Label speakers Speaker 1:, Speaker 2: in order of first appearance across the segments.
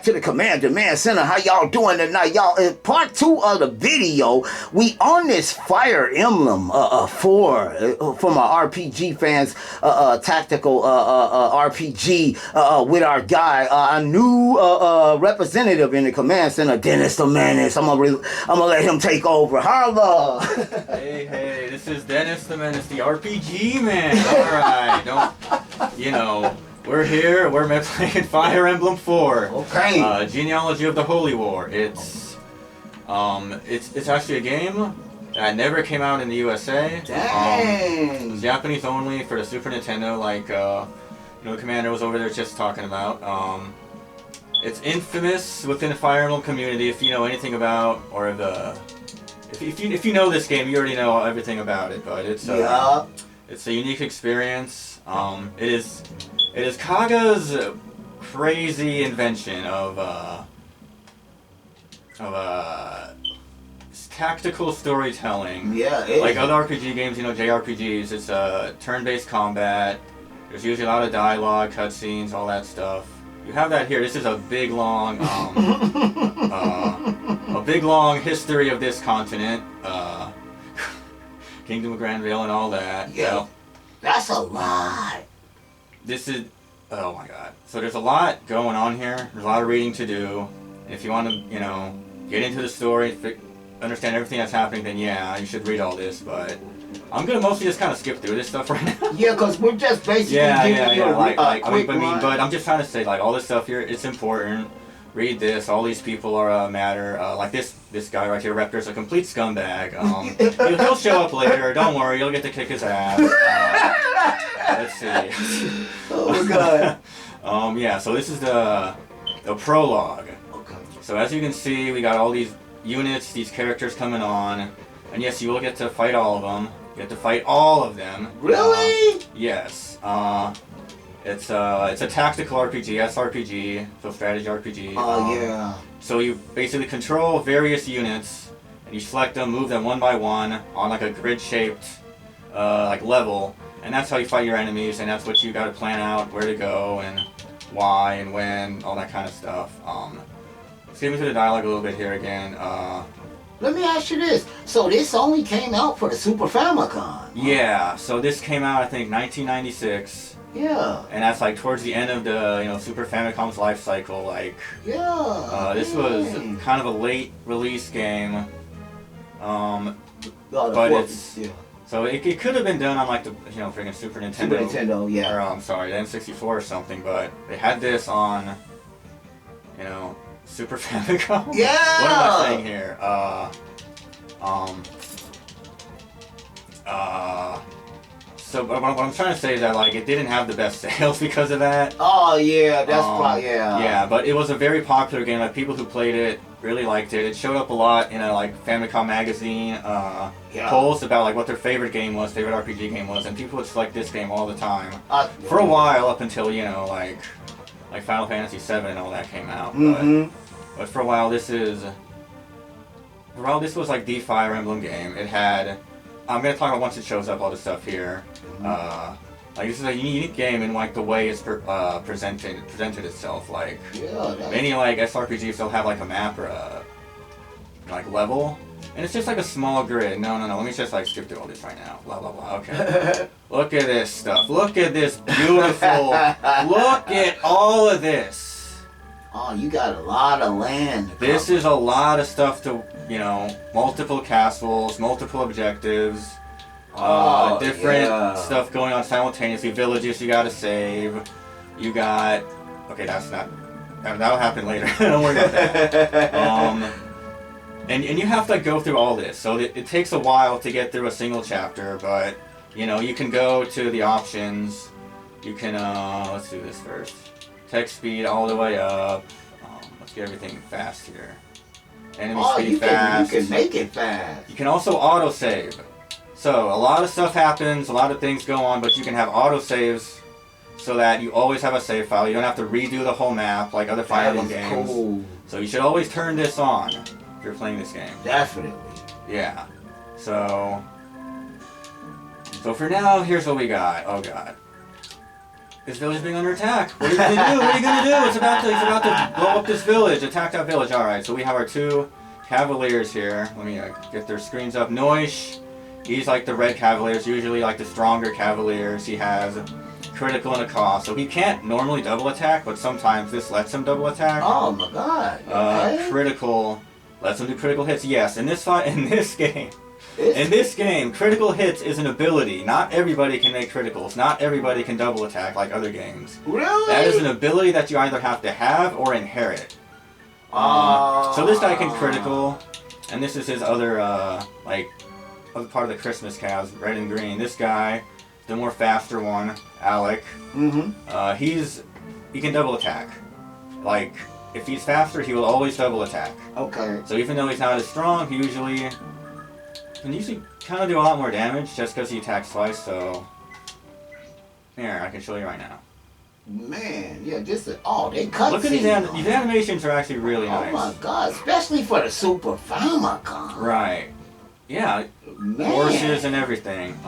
Speaker 1: to the Command Center. How y'all doing tonight? Y'all, in part 2 of the video, we on this Fire Emblem 4 from our RPG fans, tactical RPG with our guy, a new representative in the Command Center, Dennis the Menace. I'm gonna let him take over. Holla!
Speaker 2: Hey, this is Dennis the Menace, the RPG man. Alright, we're here, we're playing Fire Emblem 4.
Speaker 1: Okay.
Speaker 2: Genealogy of the Holy War. It's actually a game that never came out in the USA.
Speaker 1: Dang.
Speaker 2: It's Japanese only for the Super Nintendo, like, Commander was over there just talking about. It's infamous within the Fire Emblem community if you know anything about, or if you know this game, you already know everything about it, but it's a unique experience. It is Kaga's crazy invention of tactical storytelling.
Speaker 1: Yeah,
Speaker 2: like other RPG games, JRPGs, it's turn-based combat. There's usually a lot of dialogue, cutscenes, all that stuff. You have that here. This is a big long history of this continent. Kingdom of Grandville and all that.
Speaker 1: Yeah. That's a lot.
Speaker 2: This is, oh my god. So there's a lot going on here. There's a lot of reading to do. If you want to, get into the story, understand everything that's happening, then yeah, you should read all this, but I'm gonna mostly just kind of skip through this stuff right now.
Speaker 1: Yeah, because we're just basically giving you a quick run.
Speaker 2: But I'm just trying to say, like, all this stuff here, it's important. Read this. All these people are matter. Like this guy right here, Raptor's a complete scumbag. He'll show up later. Don't worry, you'll get to kick his ass. Let's see.
Speaker 1: Oh god.
Speaker 2: Yeah. So this is the prologue.
Speaker 1: Okay.
Speaker 2: So as you can see, we got all these units, these characters coming on, and yes, you will get to fight all of them. You get to fight all of them.
Speaker 1: Really?
Speaker 2: Yes. It's a tactical RPG, SRPG, so strategy RPG.
Speaker 1: Oh yeah.
Speaker 2: So you basically control various units, and you select them, move them one by one on like a grid-shaped like level, and that's how you fight your enemies, and that's what you got to plan out where to go and why and when, all that kind of stuff. Let's get into the dialogue a little bit here again.
Speaker 1: Let me ask you this. So this only came out for the Super Famicom?
Speaker 2: Yeah. So this came out, I think, 1996.
Speaker 1: Yeah.
Speaker 2: And that's like towards the end of the Super Famicom's life cycle. Like, this was kind of a late release game. But it's so it could have been done on like the freaking Super Nintendo.
Speaker 1: Super Nintendo, yeah.
Speaker 2: Or I'm sorry, the N64 or something. But they had this on, Super Famicom.
Speaker 1: Yeah.
Speaker 2: What am I saying here? So what I'm trying to say is that like it didn't have the best sales because of that.
Speaker 1: Oh yeah, that's probably
Speaker 2: Yeah, but it was a very popular game. Like people who played it really liked it. It showed up a lot in a like Famicom magazine polls about like what their favorite game was, favorite RPG game was, and people would select this game all the time for a while up until like Final Fantasy VII and all that came out. But for a while this was like the Fire Emblem game. It had. I'm gonna talk about once it shows up all this stuff here. Like this is a unique game in like the way it's presented itself. Like many like SRPGs, they'll have like a map or a like level, and it's just like a small grid. No. Let me just like skip through all this right now. Blah blah blah. Okay. Look at this stuff. Look at this beautiful. Look at all of this.
Speaker 1: Oh, you got a lot of land.
Speaker 2: This is a lot of stuff to, multiple castles, multiple objectives, different stuff going on simultaneously, villages you gotta save, you got, okay, that'll happen later, don't worry about that. And you have to go through all this, so it takes a while to get through a single chapter, but, you can go to the options, you can, let's do this first. Text speed all the way up. Let's get everything fast here. Enemy speed fast.
Speaker 1: You can make it fast.
Speaker 2: You can also autosave. So a lot of stuff happens, a lot of things go on, but you can have autosaves so that you always have a save file. You don't have to redo the whole map like other Fire Emblem games.
Speaker 1: Cool.
Speaker 2: So you should always turn this on if you're playing this game.
Speaker 1: Definitely.
Speaker 2: Yeah. So for now, here's what we got. Oh god. This village is being under attack. What are you gonna do? What are you gonna do? It's about to blow up this village. Attack that village. All right. So we have our 2 cavaliers here. Let me get their screens up. Noish. He's like the red cavaliers. Usually like the stronger cavaliers. He has critical and a cost. So he can't normally double attack, but sometimes this lets him double attack.
Speaker 1: Oh my god. Okay.
Speaker 2: Critical lets him do critical hits. Yes. In this game, critical hits is an ability. Not everybody can make criticals. Not everybody can double attack like other games.
Speaker 1: Really?
Speaker 2: That is an ability that you either have to have or inherit. So this guy can critical, and this is his other, other part of the Christmas cows, red and green. This guy, the more faster one, Alec, he can double attack. Like, if he's faster, he will always double attack.
Speaker 1: Okay.
Speaker 2: So even though he's not as strong, he usually kind of do a lot more damage just because he attacks twice, so... Here, I can show you right now.
Speaker 1: Man, yeah, just they cut.
Speaker 2: Look at these animations are actually really nice.
Speaker 1: Oh my god, especially for the Super Famicom.
Speaker 2: Right. Yeah,
Speaker 1: man.
Speaker 2: Horses and everything.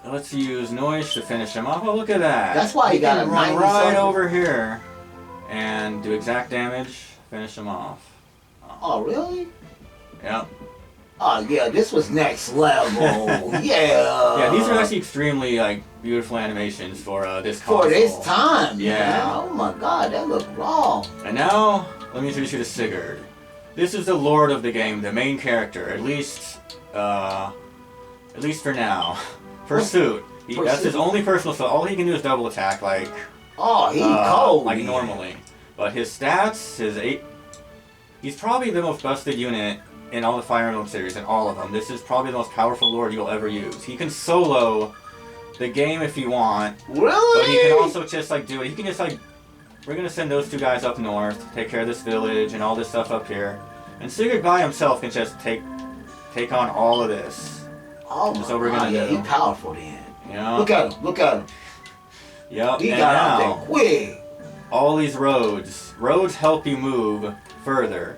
Speaker 2: Let's use Noish to finish him off. Oh, look at that.
Speaker 1: That's why he got
Speaker 2: can run right over here and do exact damage, finish him off.
Speaker 1: Oh, really?
Speaker 2: Yep.
Speaker 1: Oh yeah, this was next level. Yeah.
Speaker 2: Yeah, these are actually extremely beautiful animations for this console.
Speaker 1: For this time.
Speaker 2: Yeah.
Speaker 1: Man. Oh my god, that looked raw.
Speaker 2: And now let me introduce you to Sigurd. This is the lord of the game, the main character, at least for now. Pursuit. That's his only personal skill. All he can do is double attack,
Speaker 1: Oh, he cold.
Speaker 2: Like normally. But his stats, he's probably the most busted unit in all the Fire Emblem series, in all of them. This is probably the most powerful lord you'll ever use. He can solo the game if you want.
Speaker 1: Really?
Speaker 2: But he can also just do it. He can just we're gonna send those 2 guys up north, take care of this village and all this stuff up here. And Sigurd by himself can just take on all of this.
Speaker 1: Oh
Speaker 2: That's what we're gonna do.
Speaker 1: He's powerful then.
Speaker 2: Yeah.
Speaker 1: Look at him.
Speaker 2: Yep.
Speaker 1: He
Speaker 2: and
Speaker 1: got
Speaker 2: now,
Speaker 1: out there quick.
Speaker 2: all these roads help you move further.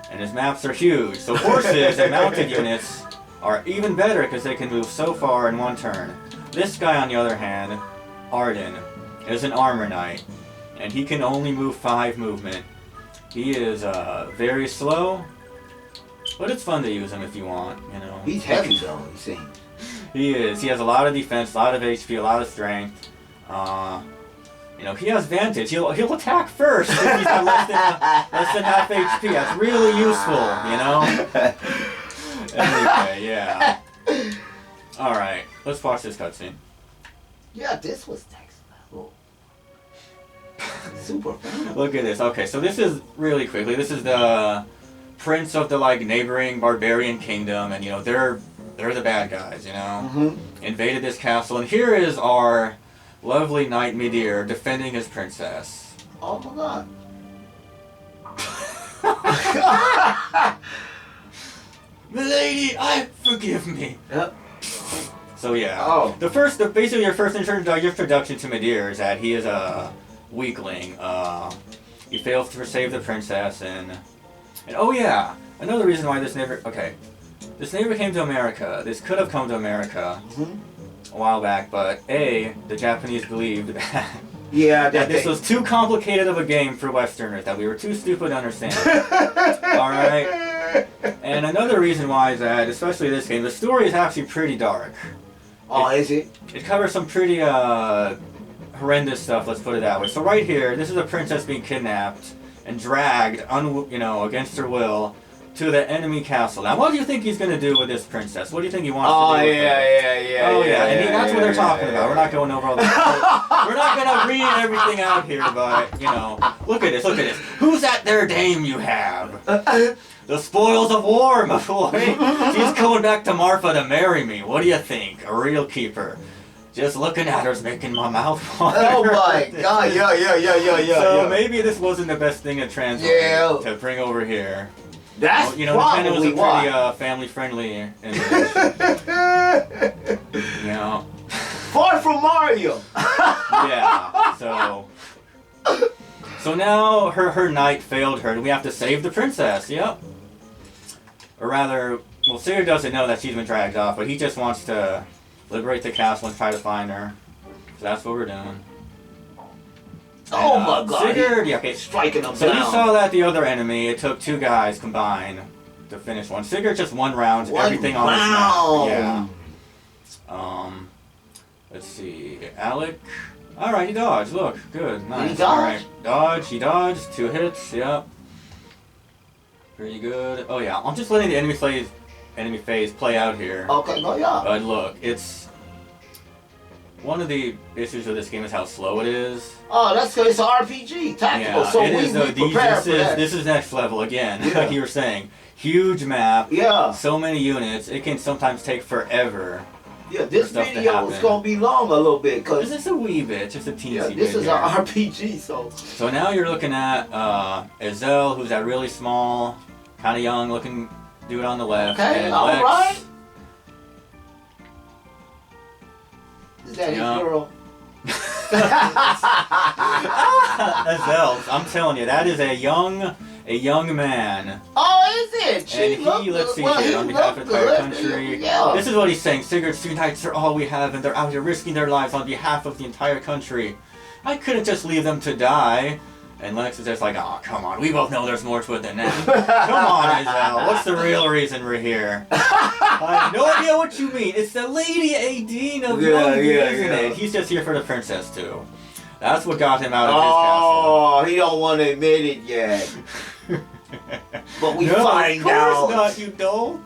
Speaker 2: And his maps are huge, so horses and mounted units are even better because they can move so far in one turn. This guy, on the other hand, Arden, is an armor knight, and he can only move 5 movement. He is very slow, but it's fun to use him if you want, you know.
Speaker 1: He's heavy though, you see.
Speaker 2: He is. He has a lot of defense, a lot of HP, a lot of strength. He has advantage. He'll attack first if he's got less than half HP. That's really useful, you know? Anyway, yeah. Alright, let's watch this cutscene.
Speaker 1: Yeah, this was next level. Super fun.
Speaker 2: Look at this. Okay, so this is, really quickly, this is the prince of the, neighboring barbarian kingdom, and, they're the bad guys, Invaded this castle, and here is our lovely knight Midir defending his princess.
Speaker 1: Oh my god.
Speaker 2: Milady, forgive me.
Speaker 1: Yep.
Speaker 2: So yeah.
Speaker 1: Oh.
Speaker 2: Basically your first introduction to Midir is that he is a weakling. He fails to save the princess and oh yeah, another reason why this neighbor came to America. This could have come to America. A while back, but the Japanese believed that this was too complicated of a game for Westerners, that we were too stupid to understand. Alright? And another reason why is that, especially this game, the story is actually pretty dark.
Speaker 1: Oh, is it?
Speaker 2: It covers some pretty horrendous stuff, let's put it that way. So right here, this is a princess being kidnapped and dragged, against her will, to the enemy castle. Now, what do you think he's going to do with this princess? What do you think he wants to do with her?
Speaker 1: Yeah.
Speaker 2: Oh, yeah, and that's what they're talking about. We're not going over all this. We're not going to read everything out here, but, look at this. Who's that there dame you have? The spoils of war, my boy. She's going back to Marfa to marry me. What do you think? A real keeper. Just looking at her's making my mouth water.
Speaker 1: Oh my god, yeah.
Speaker 2: So maybe this wasn't the best thing to translate to bring over here.
Speaker 1: That's
Speaker 2: Nintendo was
Speaker 1: probably
Speaker 2: a
Speaker 1: why.
Speaker 2: pretty family-friendly image.
Speaker 1: Far from Mario.
Speaker 2: Yeah. So now her knight failed her, and we have to save the princess. Yep. Or rather, Sigurd doesn't know that she's been dragged off, but he just wants to liberate the castle and try to find her. So that's what we're doing.
Speaker 1: Oh my god.
Speaker 2: Sigurd, yeah, okay.
Speaker 1: Striking them
Speaker 2: So
Speaker 1: down.
Speaker 2: you saw that the other enemy, it took 2 guys combined to finish one. Sigurd just 1 round, everything on this map. Yeah. Let's see. Alec. Alright, he dodged. Look, good. Nice.
Speaker 1: He dodged?
Speaker 2: Alright. He dodged. 2 hits, yep. Pretty good. Oh yeah, I'm just letting the enemy phase play out here.
Speaker 1: Okay, go yeah.
Speaker 2: But look, it's one of the issues with this game is how slow it is.
Speaker 1: Oh, that's because it's an RPG, tactical.
Speaker 2: Yeah,
Speaker 1: so
Speaker 2: it
Speaker 1: we
Speaker 2: is.
Speaker 1: prepare for that.
Speaker 2: This is next level again.
Speaker 1: Yeah.
Speaker 2: Like you were saying, huge map.
Speaker 1: Yeah.
Speaker 2: So many units. It can sometimes take forever.
Speaker 1: Yeah, this
Speaker 2: stuff to
Speaker 1: video is
Speaker 2: happen.
Speaker 1: gonna be long a little bit because
Speaker 2: This is a wee bit, just a teensy
Speaker 1: yeah,
Speaker 2: bit.
Speaker 1: this is
Speaker 2: here.
Speaker 1: an RPG. So
Speaker 2: now you're looking at Ezel, who's that really small, kind of young looking dude on the left.
Speaker 1: okay,
Speaker 2: and
Speaker 1: all
Speaker 2: Lex.
Speaker 1: right. Is that
Speaker 2: Yeah.
Speaker 1: his girl?
Speaker 2: Ezel, I'm telling you, that is a young man.
Speaker 1: Oh, is it? She
Speaker 2: And
Speaker 1: looked
Speaker 2: he, let's see
Speaker 1: well,
Speaker 2: here,
Speaker 1: he
Speaker 2: on behalf of the
Speaker 1: looked
Speaker 2: entire
Speaker 1: good.
Speaker 2: country.
Speaker 1: Yeah.
Speaker 2: This is what he's saying. Sigurd's 2 knights are all we have, and they're out here risking their lives on behalf of the entire country. I couldn't just leave them to die. And Lex is just like, oh, come on, we both know there's more to it than that. Come on, Ezel, what's the real reason we're here? I have no idea what you mean. It's the Lady Aideen of Young, isn't it? He's just here for the princess, too. That's what got him out of his castle.
Speaker 1: Oh, he don't want to admit it yet. But we
Speaker 2: No,
Speaker 1: find
Speaker 2: of course
Speaker 1: out.
Speaker 2: not, you don't.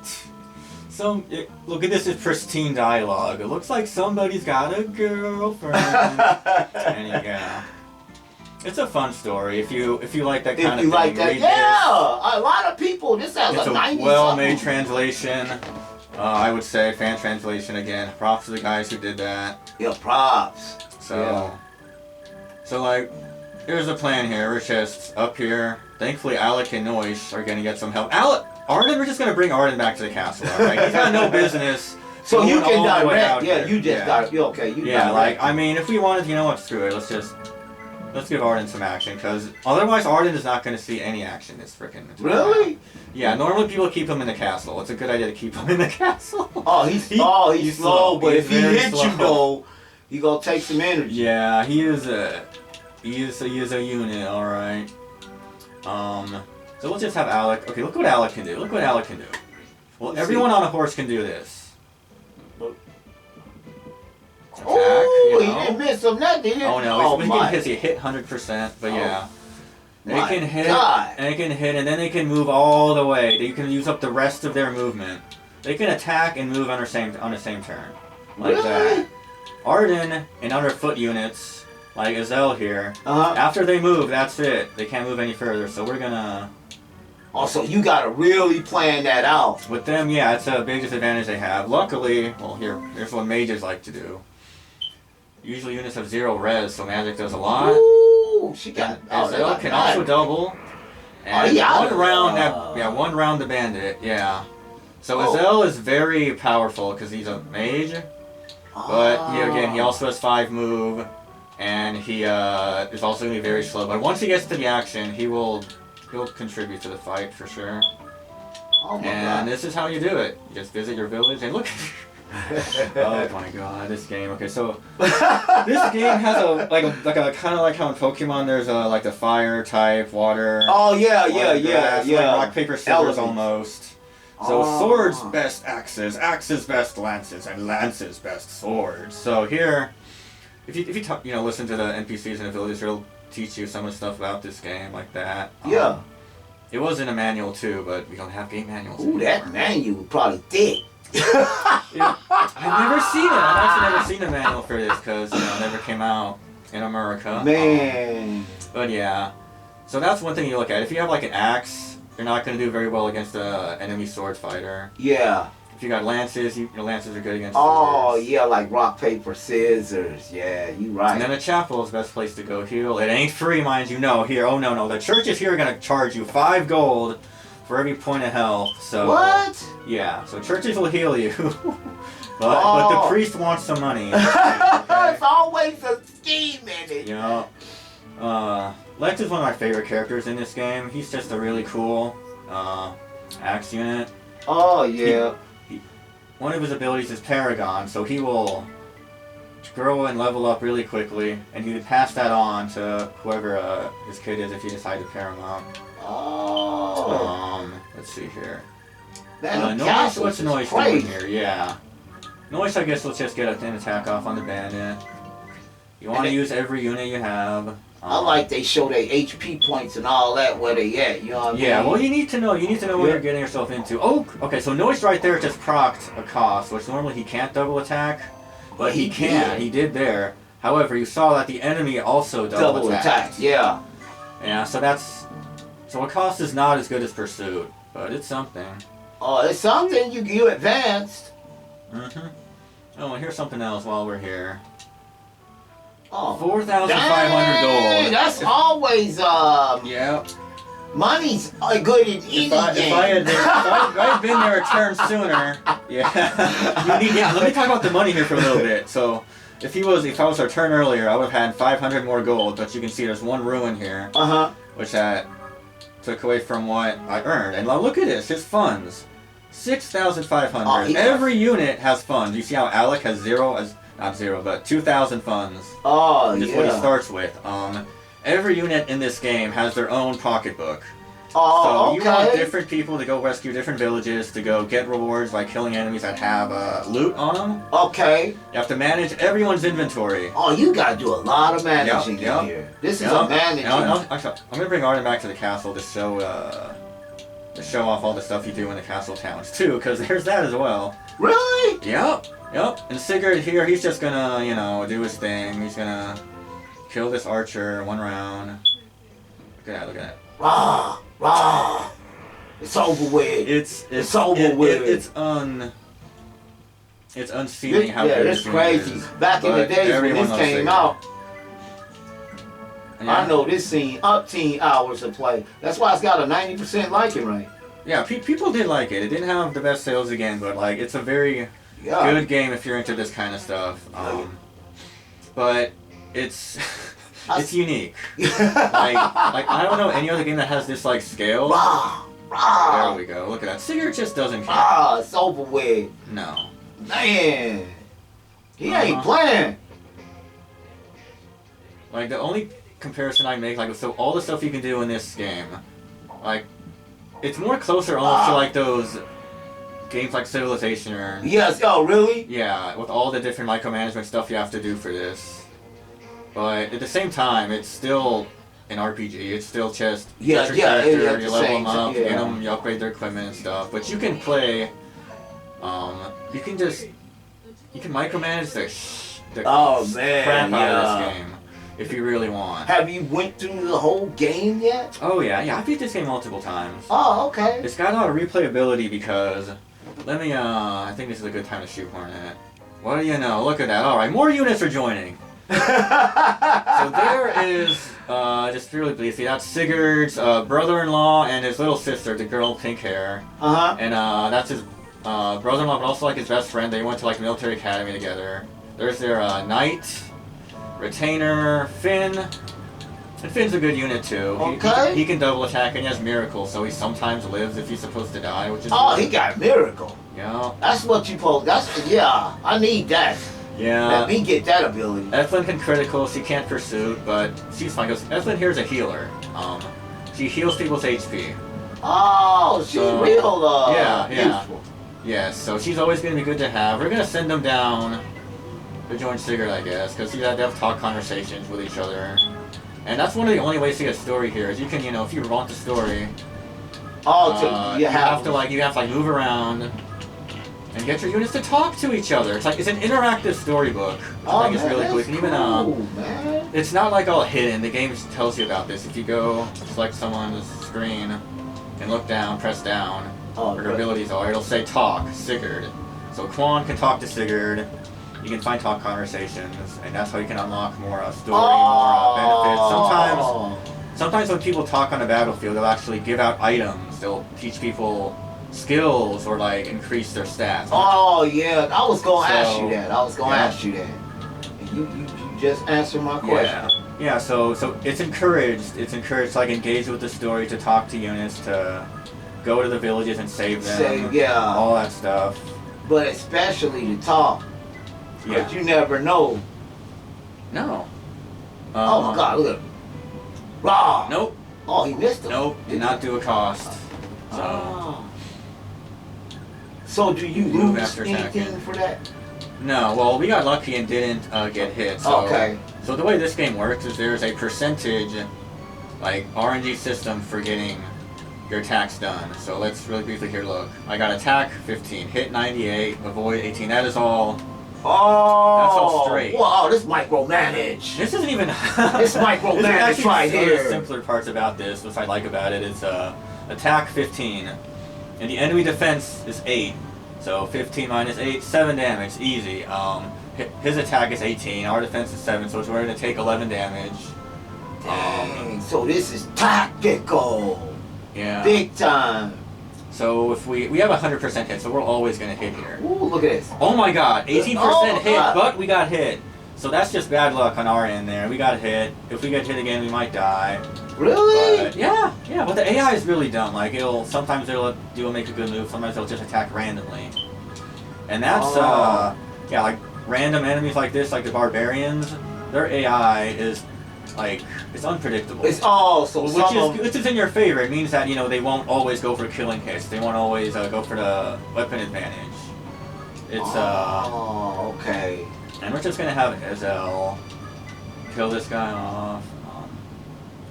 Speaker 2: Look at this, is pristine dialogue. It looks like somebody's got a girlfriend. And yeah. It's a fun story if you like that kind of thing.
Speaker 1: Like that,
Speaker 2: read
Speaker 1: yeah. A lot of people. This has
Speaker 2: It's
Speaker 1: a 90
Speaker 2: a well-made
Speaker 1: something.
Speaker 2: translation. I would say fan translation again. Props to the guys who did that.
Speaker 1: Yeah, props.
Speaker 2: So, like, here's the plan here. We're just up here. Thankfully, Alec and Noish are gonna get some help. Arden, we're just gonna bring Arden back to the castle. Alright, he's got no business.
Speaker 1: So you
Speaker 2: going
Speaker 1: can
Speaker 2: all the way
Speaker 1: direct.
Speaker 2: out
Speaker 1: Yeah,
Speaker 2: here.
Speaker 1: you just got. You okay? You
Speaker 2: Yeah,
Speaker 1: direct.
Speaker 2: like I mean, if we wanted, you know what? Screw it. Let's give Arden some action, because otherwise Arden is not going to see any action this frickin'
Speaker 1: Really?
Speaker 2: Yeah, normally people keep him in the castle. It's a good idea to keep him in the castle.
Speaker 1: Oh, he's slow, but
Speaker 2: He's
Speaker 1: if he
Speaker 2: very
Speaker 1: hits
Speaker 2: slow.
Speaker 1: you though, he gonna take some energy.
Speaker 2: Yeah, he is a unit, all right. So let's just have Alec. Okay, look what Alec can do. Look what Alec can do. Well, everyone on a horse can do this. Attack,
Speaker 1: Oh,
Speaker 2: you
Speaker 1: he
Speaker 2: know?
Speaker 1: didn't miss him nothing.
Speaker 2: Oh no,
Speaker 1: oh,
Speaker 2: he's
Speaker 1: my.
Speaker 2: getting hits. He hit 100%, but yeah. They
Speaker 1: My
Speaker 2: can hit,
Speaker 1: God.
Speaker 2: and they can hit, and then they can move all the way. They can use up the rest of their movement. They can attack and move on the same turn, like
Speaker 1: Really?
Speaker 2: that. Arden and other foot units, like Ezel here,
Speaker 1: Uh-huh.
Speaker 2: after they move, that's it. They can't move any further. So we're gonna.
Speaker 1: Also, you gotta really plan that out.
Speaker 2: With them, yeah, it's a big disadvantage they have. Luckily, well, here's what mages like to do. Usually units have 0 res, so magic does a lot.
Speaker 1: Ooh, she got.
Speaker 2: Ezel can also double. And
Speaker 1: yeah.
Speaker 2: one round the bandit, yeah. So
Speaker 1: Oh.
Speaker 2: Ezel is very powerful because he's a mage, but he also has 5 move, and he is also going to be very slow. But once he gets to the action, he'll contribute to the fight for sure.
Speaker 1: Oh my
Speaker 2: And
Speaker 1: God.
Speaker 2: this is how you do it. You just visit your village and look. Oh my god, this game. Okay, so this game has a kind of like how in Pokemon there's like the fire type, water.
Speaker 1: Oh yeah,
Speaker 2: grass, like
Speaker 1: yeah.
Speaker 2: rock paper scissors
Speaker 1: Elements.
Speaker 2: almost. So
Speaker 1: Oh.
Speaker 2: swords best axes, axes best lances, and lances best swords. So here, if you talk, listen to the NPCs in the village, they'll teach you some of the stuff about this game like that.
Speaker 1: Yeah.
Speaker 2: It was in a manual too, but we don't have game manuals.
Speaker 1: Ooh, that
Speaker 2: anymore.
Speaker 1: manual probably thick.
Speaker 2: Yeah, I've never seen it. I've actually never seen a manual for this because it never came out in America.
Speaker 1: Man.
Speaker 2: But yeah, so that's one thing you look at. If you have like an axe, you're not going to do very well against an enemy sword fighter.
Speaker 1: Yeah.
Speaker 2: If you got lances, your lances are good against
Speaker 1: Oh
Speaker 2: swords.
Speaker 1: yeah, like rock, paper, scissors. Yeah, you right.
Speaker 2: And then a chapel is the best place to go heal. It ain't free, mind you. No, here. Oh no. The churches here are going to charge you 5 gold for every point of health. So
Speaker 1: What?
Speaker 2: yeah, so churches will heal you. but the priest wants some money.
Speaker 1: It's always a scheme in it.
Speaker 2: Lex is one of my favorite characters in this game. He's just a really cool axe unit.
Speaker 1: Oh yeah.
Speaker 2: One of his abilities is Paragon, so he will grow and level up really quickly, and you can pass that on to whoever his kid is if you decide to pair him up.
Speaker 1: Oh.
Speaker 2: Let's see here.
Speaker 1: Noise,
Speaker 2: what's Noise doing here? Yeah. Noise, I guess, let's just get an attack off on the bandit. You want to use every unit you have.
Speaker 1: I like they show their HP points and all that where they at. You know what I mean?
Speaker 2: Yeah, well, you need to know. You need to know what you're getting yourself into. Oh, okay. So Noise right there just procced a cost, which normally he can't double attack, but he can. He did there. However, you saw that the enemy also double attacked.
Speaker 1: Yeah.
Speaker 2: Yeah. So a cost is not as good as Pursuit, but it's something.
Speaker 1: Oh, it's something. You advanced.
Speaker 2: Mhm. Oh, and here's something else while we're here.
Speaker 1: Oh,
Speaker 2: 4,500 gold.
Speaker 1: That's always
Speaker 2: Yeah.
Speaker 1: money's good in any game.
Speaker 2: If I had been there a turn sooner, yeah. Let me talk about the money here for a little bit. So, if I was our turn earlier, I would have had 500 more gold. But you can see there's one ruin here, which that took away from what I earned. And now look at this, his funds, 6,500. Every unit has funds. You see how Alec has not zero, but 2,000 funds.
Speaker 1: Oh,
Speaker 2: Just what he starts with. Every unit in this game has their own pocketbook.
Speaker 1: Oh,
Speaker 2: so you want different people to go rescue different villages, to go get rewards by killing enemies that have loot on them.
Speaker 1: Okay.
Speaker 2: You have to manage everyone's inventory.
Speaker 1: Oh, you gotta do a lot of managing here. This is a managing.
Speaker 2: Actually, I'm gonna bring Arden back to the castle to show off all the stuff you do in the castle towns too, because there's that as well.
Speaker 1: Really?
Speaker 2: Yep. And Sigurd here, he's just gonna, do his thing. He's gonna kill this archer one round. Look at that.
Speaker 1: Rah! It's over with.
Speaker 2: It's
Speaker 1: over with.
Speaker 2: It's unseating how good
Speaker 1: it's crazy.
Speaker 2: Is,
Speaker 1: Back in the days when this came out, I know this scene up 10 hours of play. That's why it's got a 90% liking rate.
Speaker 2: Yeah, people did like it. It didn't have the best sales again, but it's a very good game if you're into this kind of stuff. But it's unique. I don't know any other game that has this scale. There we go. Look at that. Sigurd just doesn't care.
Speaker 1: It's over with.
Speaker 2: No.
Speaker 1: Man, he ain't playing.
Speaker 2: The only comparison I make, so all the stuff you can do in this game, it's more closer almost to those games like Civilization or...
Speaker 1: Yes, oh really?
Speaker 2: Yeah, with all the different micromanagement stuff you have to do for this. But at the same time, it's still an RPG. It's still just you get your character, you level them up, you upgrade their equipment and stuff. But you can play, you can micromanage the crap out of this game if you really want.
Speaker 1: Have you went through the whole game yet?
Speaker 2: Oh yeah, I beat this game multiple times.
Speaker 1: Oh, okay.
Speaker 2: It's got a lot of replayability because, I think this is a good time to shoehorn it. What do you know? Look at that. Alright, more units are joining. So there is, just really briefly, that's Sigurd's brother-in-law and his little sister, the girl with pink hair. And that's his brother-in-law, but also his best friend. They went to military academy together. There's their knight, retainer, Finn. And Finn's a good unit too.
Speaker 1: Okay.
Speaker 2: He can double attack and he has miracle, so he sometimes lives if he's supposed to die, which is
Speaker 1: he got miracle.
Speaker 2: Yeah.
Speaker 1: That's what you post. I need that.
Speaker 2: Yeah.
Speaker 1: Let me get that ability.
Speaker 2: Ethlyn can critical, she can't pursue, but she's fine. Ethlyn here is a healer. She heals people's HP.
Speaker 1: Oh, she's real
Speaker 2: useful. Yes, so she's always going to be good to have. We're going to send them down to join Sigurd, I guess, because they have talk conversations with each other. And that's one of the only ways to get a story here, is you can, if you want the story, you have to move around and get your units to talk to each other. It's an interactive storybook. I think it's really cool. You can even, it's not all hidden. The game tells you about this. If you go select someone's screen and look down, press down, where her abilities are, it'll say talk, Sigurd. So Quan can talk to Sigurd. You can find talk conversations, and that's how you can unlock more story, more benefits. Sometimes when people talk on a battlefield, they'll actually give out items. They'll teach people skills or increase their stats.
Speaker 1: Oh yeah, I was gonna ask you that. And you just answered my question.
Speaker 2: Yeah. So it's encouraged. It's encouraged to engage with the story, to talk to units, to go to the villages and save them. All that stuff.
Speaker 1: But especially to talk.
Speaker 2: Yeah.
Speaker 1: But you never know.
Speaker 2: No.
Speaker 1: Oh my God! Look. Raw.
Speaker 2: Nope.
Speaker 1: Oh, he missed him.
Speaker 2: Nope. Did not do a cost. So.
Speaker 1: Oh. So do you
Speaker 2: Move
Speaker 1: lose
Speaker 2: after
Speaker 1: anything
Speaker 2: attacking.
Speaker 1: for that?
Speaker 2: No. Well, we got lucky and didn't get hit. So,
Speaker 1: Okay.
Speaker 2: So the way this game works is there's a percentage, like RNG system for getting your attacks done. So let's really briefly here look. I got attack 15, hit 98, avoid 18. That is all.
Speaker 1: Oh.
Speaker 2: That's all straight.
Speaker 1: Wow, this micromanage.
Speaker 2: This isn't even.
Speaker 1: This micromanage
Speaker 2: This is
Speaker 1: right
Speaker 2: actually
Speaker 1: here.
Speaker 2: the simpler parts about this, which I like about it, is attack 15, and the enemy defense is 8. So 15 minus 8, 7 damage, easy. His attack is 18, our defense is 7, so we're going to take 11 damage.
Speaker 1: Dang, so this is tactical.
Speaker 2: Yeah.
Speaker 1: Big time.
Speaker 2: So if we have 100% hit, so we're always going to hit here.
Speaker 1: Ooh, look at this.
Speaker 2: Oh my God, 18%
Speaker 1: Oh,
Speaker 2: hit,
Speaker 1: God.
Speaker 2: but we got hit. So that's just bad luck on our end there. We got hit. If we get hit again, we might die.
Speaker 1: Really?
Speaker 2: But yeah. But the AI is really dumb. Like sometimes it'll make a good move. Sometimes it'll just attack randomly. And that's like random enemies like this, like the barbarians. Their AI is like it's unpredictable.
Speaker 1: It's all so
Speaker 2: which is in your favor. It means that they won't always go for killing hits. They won't always go for the weapon advantage. It's
Speaker 1: Oh, okay.
Speaker 2: and we're just gonna have Ezel kill this guy off.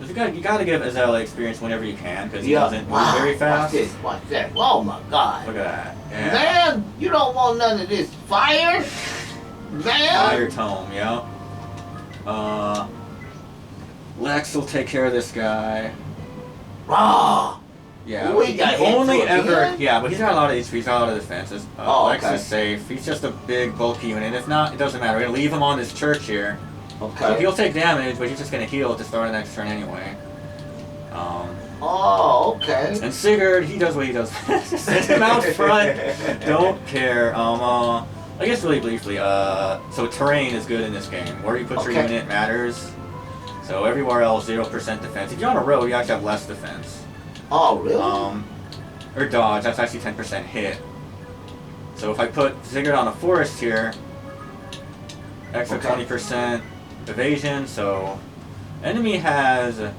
Speaker 2: You gotta give Ezel experience whenever you can, because he doesn't move very fast.
Speaker 1: Watch this, watch that. Oh my God.
Speaker 2: Look at that. Yeah.
Speaker 1: Man, you don't want none of this fire? Man.
Speaker 2: Fire tome, yeah. Lex will take care of this guy.
Speaker 1: Raw.
Speaker 2: Yeah,
Speaker 1: Ooh, he got hit
Speaker 2: only
Speaker 1: towards the
Speaker 2: ever.
Speaker 1: end?
Speaker 2: Yeah, but he's got a lot of HP. He's got a lot of defenses. Lex
Speaker 1: okay.
Speaker 2: is safe. He's just a big, bulky unit. If not, it doesn't matter. We're gonna leave him on this church here. So
Speaker 1: Okay.
Speaker 2: he'll take damage, but he's just gonna heal to start the next turn anyway.
Speaker 1: Oh, okay.
Speaker 2: And Sigurd, he does what he does. Send him out front. Don't care. I guess really briefly. So terrain is good in this game. Where you put your unit matters. So everywhere else, 0% defense. If you're on a road, you actually have less defense.
Speaker 1: Oh, really?
Speaker 2: Or dodge. That's actually 10% hit. So if I put Sigurd on a forest here, extra 20% evasion. So enemy has. Let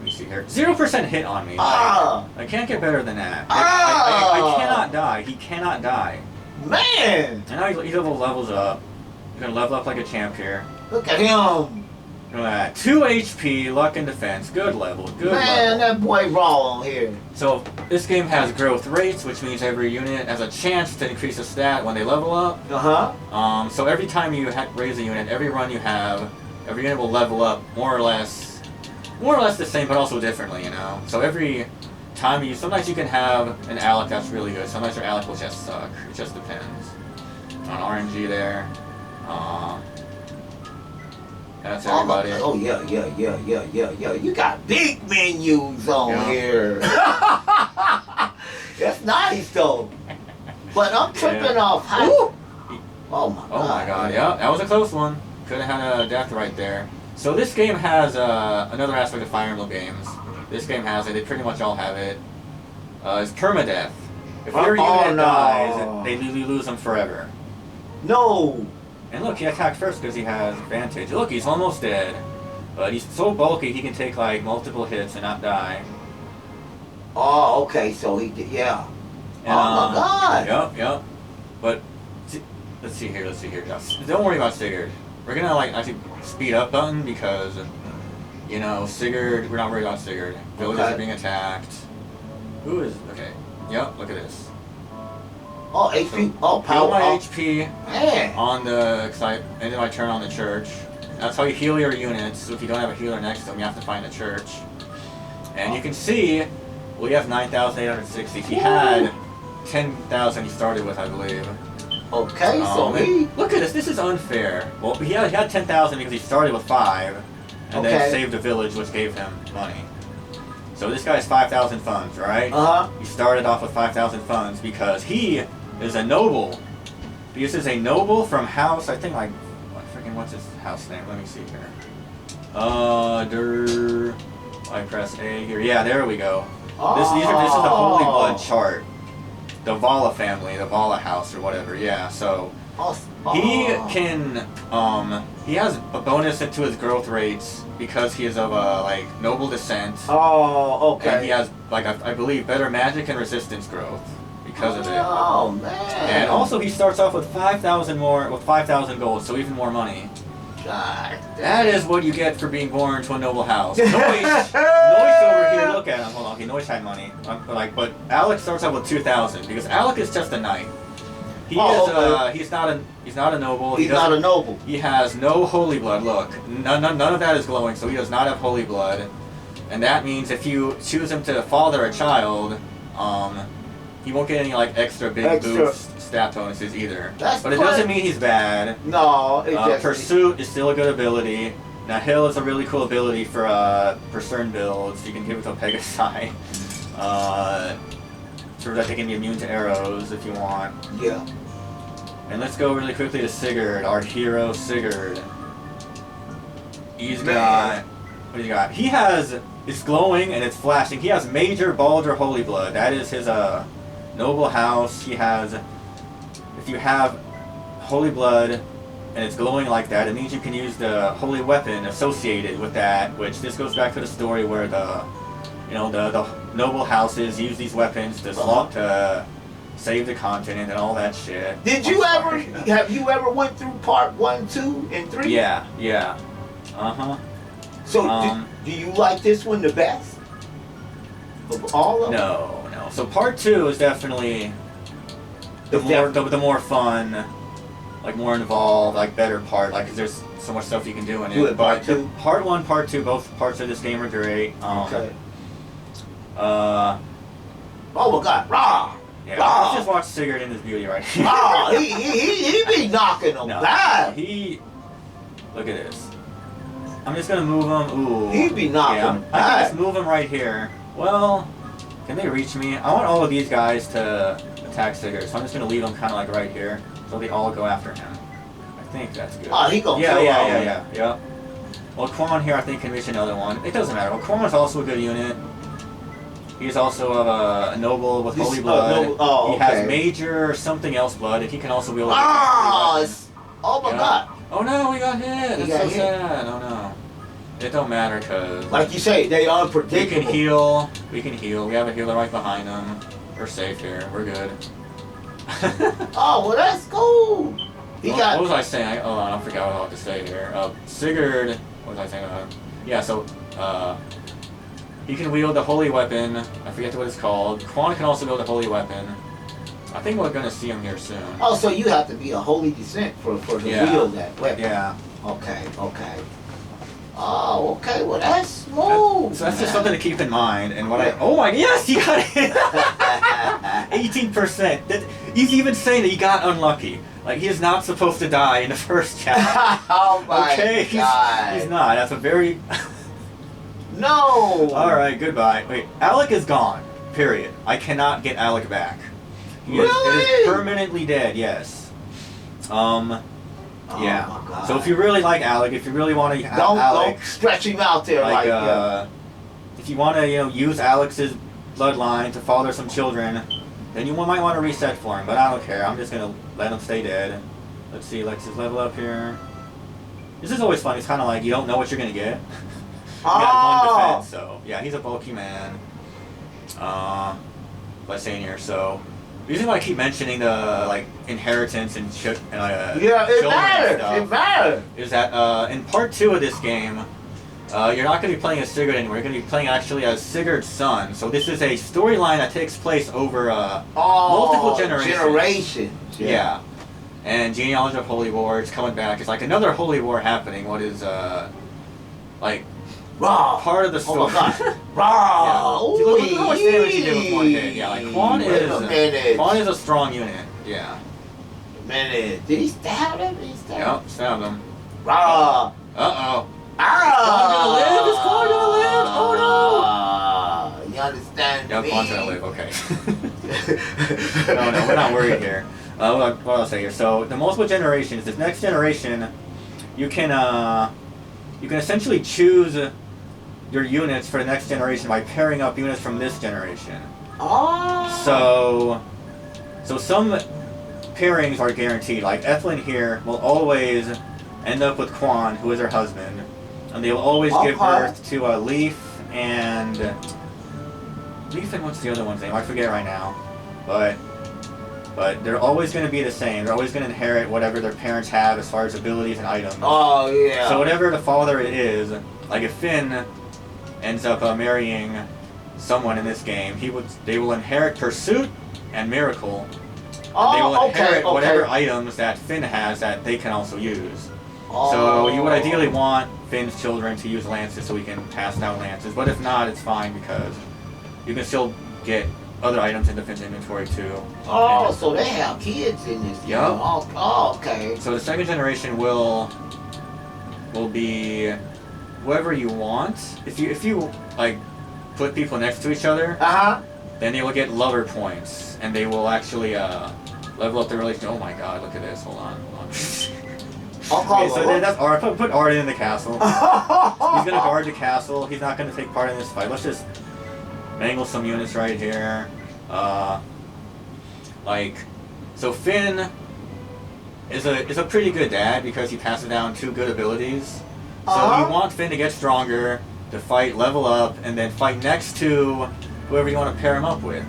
Speaker 2: me see here. 0% hit on me. I can't get better than that. I cannot die. He cannot die.
Speaker 1: Man!
Speaker 2: And now he levels up. He's gonna level up like a champ here.
Speaker 1: Look at him!
Speaker 2: Look at that. 2 HP, luck and defense. Good level. Good
Speaker 1: Man,
Speaker 2: level.
Speaker 1: that boy raw on here.
Speaker 2: So this game has growth rates, which means every unit has a chance to increase a stat when they level up.
Speaker 1: Uh-huh.
Speaker 2: So every time you raise a unit, every run you have, every unit will level up more or less the same, but also differently, So every time sometimes you can have an Alec that's really good. Sometimes your Alec will just suck. It just depends on RNG there. That's everybody.
Speaker 1: Oh, yeah. You got big menus on here. That's nice, though. But I'm tripping off. Oh, my God.
Speaker 2: Oh, my God. Yeah, that was a close one. Could have had a death right there. So this game has another aspect of Fire Emblem games. This game has it. They pretty much all have it. It's permadeath. If your unit dies, they lose them forever.
Speaker 1: No.
Speaker 2: And look, he attacked first because he has advantage. Look, he's almost dead. But he's so bulky, he can take like multiple hits and not die.
Speaker 1: Oh, okay. So he did, yeah.
Speaker 2: And,
Speaker 1: oh my God.
Speaker 2: Yep. But let's see here, Josh. Don't worry about Sigurd. We're gonna actually speed up button because Sigurd. We're not worried about Sigurd. Villagers are being attacked. Who is okay? Yep. Look at this.
Speaker 1: Oh, HP. Oh,
Speaker 2: Heal
Speaker 1: power.
Speaker 2: my HP
Speaker 1: Man.
Speaker 2: on the end of my turn on the church. That's how you heal your units. So if you don't have a healer next to them, you have to find a church. And you can see, we have 9,860. He had 10,000 he started with, I believe.
Speaker 1: Okay, so he...
Speaker 2: Look at this. This is unfair. Well, he had 10,000 because he started with 5, and then saved a village, which gave him money. So this guy's 5,000 funds, right?
Speaker 1: Uh-huh.
Speaker 2: He started off with 5,000 funds because he is a noble. This is a noble from house, I think what's his house name? Let me see here. I press A here. Yeah, there we go. This is the Holy Blood chart. The Vala family, the Vala house or whatever, yeah. So He can, he has a bonus to his growth rates because he is of like noble descent.
Speaker 1: Oh, okay.
Speaker 2: And he has like I believe better magic and resistance growth because of it.
Speaker 1: Oh man.
Speaker 2: And also he starts off with 5,000 gold, so even more money.
Speaker 1: God.
Speaker 2: That is what you get for being born to a noble house. Noise over here. Look at him. Hold on. Okay, Noise had money. But Alec starts off with 2,000 because Alec is just a knight. He's not a noble.
Speaker 1: He's not a noble.
Speaker 2: He has no holy blood. Look, none of that is glowing, so he does not have holy blood, and that means if you choose him to father a child, he won't get any like extra boost stat bonuses either. But it doesn't mean he's bad.
Speaker 1: No, it just
Speaker 2: Pursuit is still a good ability. Now Hill is a really cool ability for certain builds. You can give it to Pegasi. So that they can be immune to arrows if you want.
Speaker 1: Yeah.
Speaker 2: And let's go really quickly to Sigurd, our hero Sigurd. He's got, what do you got? He has, it's glowing and it's flashing. He has Major Baldur Holy Blood. That is his noble house. He has, if you have Holy Blood and it's glowing like that, it means you can use the holy weapon associated with that, which this goes back to the story where the noble houses use these weapons to save the continent and all that shit.
Speaker 1: Have you ever went through part 1, 2, and 3?
Speaker 2: Yeah.
Speaker 1: So do you like this one the best? Of all of them?
Speaker 2: No. So part 2 is definitely the more fun, like more involved, like better part, like 'cause there's so much stuff you can do in it.
Speaker 1: Part 2?
Speaker 2: Part 1, part 2, both parts of this game are great.
Speaker 1: Okay.
Speaker 2: Oh
Speaker 1: my God, Raw!
Speaker 2: Yeah,
Speaker 1: Raw.
Speaker 2: let's just watch Sigurd in his beauty right here.
Speaker 1: Oh, he be knocking them bad.
Speaker 2: Look at this. I'm just gonna move him. Ooh.
Speaker 1: He be knocking them
Speaker 2: I
Speaker 1: bad.
Speaker 2: can just move him right here. Well, can they reach me? I want all of these guys to attack Sigurd, so I'm just gonna leave them kind of like right here, so they all go after him. I think that's good.
Speaker 1: Oh, he gonna kill all of them.
Speaker 2: Yeah. Well, Quan here I think can reach another one. It doesn't matter. Well, Quan's also a good unit. He's also a noble with holy blood. He has major something else blood, and he can also wield.
Speaker 1: Oh my God!
Speaker 2: Oh no, we got hit. That's so sad. Oh no. It don't matter because,
Speaker 1: like you say, they unpredictable.
Speaker 2: We can heal. We have a healer right behind them. We're safe here. We're good.
Speaker 1: Oh well, that's cool.
Speaker 2: What was I saying? I forgot what I had to say here. Sigurd. What was I saying? So he can wield the holy weapon. I forget what it's called. Quan can also wield the holy weapon. I think we're gonna see him here soon.
Speaker 1: Oh, so you have to be a holy descent for the wield that weapon.
Speaker 2: Yeah.
Speaker 1: Okay. Oh, okay. Well, that's smooth.
Speaker 2: So that's just something to keep in mind. And oh my, yes, he got it. 18%. He's even saying that he got unlucky. Like he is not supposed to die in the first chapter.
Speaker 1: Oh my
Speaker 2: God. He's not. That's a very.
Speaker 1: No!
Speaker 2: Alright, goodbye. Wait, Alec is gone. Period. I cannot get Alec back. It is permanently dead, yes. Yeah.
Speaker 1: Oh my God.
Speaker 2: So if you really like Alec, if you really want to
Speaker 1: don't stretch him out there
Speaker 2: if you want to, use Alex's bloodline to father some children, then you might want to reset for him, but I don't care. I'm just going to let him stay dead. Let's see, Alex's level up here. This is always fun. It's kind of like you don't know what you're going to get. He got 1 defense, so yeah, he's a bulky man. By saying here, so the reason why I keep mentioning the inheritance and shit and
Speaker 1: it matters.
Speaker 2: Is that in part 2 of this game, you're not going to be playing as Sigurd anymore. You're going to be playing actually as Sigurd's son. So this is a storyline that takes place over multiple generations.
Speaker 1: Yeah.
Speaker 2: And Genealogy of Holy War is coming back. It's like another Holy War happening. What is part of the story.
Speaker 1: Oh my God.
Speaker 2: Look how much damage he did with 1 hit. Yeah, Quan is a strong unit. Yeah.
Speaker 1: Menace. Did he stab him?
Speaker 2: Yep, stabbed him.
Speaker 1: Uh-oh.
Speaker 2: Is Quan gonna live? Oh
Speaker 1: no! You understand me?
Speaker 2: Quan's gonna live, okay. No, we're not worried here. What else say here? So, the multiple generations, this next generation, you can essentially choose your units for the next generation by pairing up units from this generation.
Speaker 1: Oh.
Speaker 2: So some pairings are guaranteed. Like Ethlyn here will always end up with Quan, who is her husband, and they will always give birth to a Leaf and what's the other one's name? I forget right now, but they're always going to be the same. They're always going to inherit whatever their parents have as far as abilities and items.
Speaker 1: Oh yeah.
Speaker 2: So whatever the father it is, like if Finn ends up marrying someone in this game, they will inherit Pursuit and Miracle.
Speaker 1: Oh,
Speaker 2: they will inherit
Speaker 1: okay.
Speaker 2: whatever items that Finn has that they can also use.
Speaker 1: Oh.
Speaker 2: So you would ideally want Finn's children to use lances so he can pass down lances. But if not, it's fine because you can still get other items into Finn's inventory too.
Speaker 1: Oh, so they have kids in this.
Speaker 2: Yep.
Speaker 1: Oh, okay.
Speaker 2: So the second generation will be whoever you want. If you like put people next to each other, then they will get lover points, and they will actually level up their relationship. Oh my God! Look at this. Hold on. Okay, so that's Art. Put Art in the castle. He's gonna guard the castle. He's not gonna take part in this fight. Let's just mangle some units right here. So Finn is a pretty good dad because he passes down 2 good abilities. So you want Finn to get stronger, to fight, level up, and then fight next to whoever you want to pair him up with.